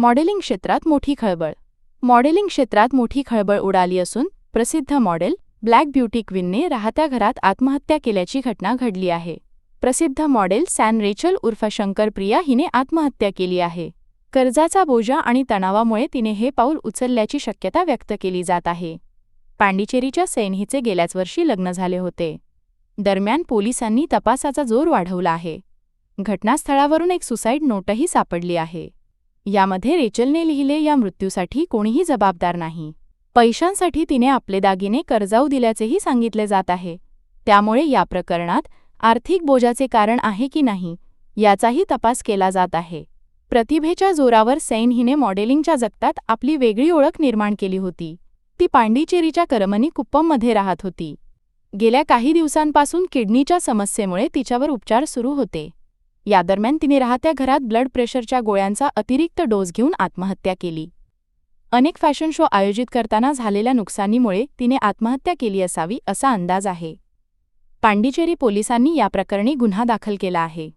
Modelling क्षेत्रात मोठी खळबळ. मॉडेलिंग क्षेत्रात मोठी खळबळ उडाली असून प्रसिद्ध मॉडेल ब्लॅक ब्युटी क्वीनने राहत्या घरात आत्महत्या केल्याची घटना घडली आहे. प्रसिद्ध मॉडेल सॅन रेचल उर्फ शंकरप्रिया हिने आत्महत्या केली आहे. कर्जाचा बोजा आणि तणावामुळे तिने हे पाऊल उचलल्याची शक्यता व्यक्त केली जात आहे. पांडिचेरीच्या सैन हिचे गेल्याच वर्षी लग्न झाले होते. दरम्यान पोलिसांनी तपासाचा जोर वाढवला आहे. घटनास्थळावरून एक सुसाईड नोटही सापडली आहे. यामध्ये रेचलने लिहिले, या मृत्यूसाठी कोणीही जबाबदार नाही. पैशांसाठी तिने आपले दागिने कर्जाऊ दिल्याचेही सांगितले जात आहे. त्यामुळे या प्रकरणात आर्थिक बोजाचे कारण आहे की नाही याचाही तपास केला जात आहे. प्रतिभेच्या जोरावर सैन हिने मॉडेलिंगच्या जगतात आपली वेगळी ओळख निर्माण केली होती. ती पांडिचेरीच्या करमनी कुप्पममध्ये राहत होती. गेल्या काही दिवसांपासून किडनीच्या समस्येमुळे तिच्यावर उपचार सुरू होते. या दरम्यान तिने राहत्या घरात ब्लड प्रेशरच्या गोळ्यांचा अतिरिक्त डोस घेऊन आत्महत्या केली. अनेक फॅशन शो आयोजित करताना झालेल्या नुकसानीमुळे तिने आत्महत्या केली असावी असा अंदाज आहे. पांडिचेरी पोलिसांनी या प्रकरणी गुन्हा दाखल केला आहे.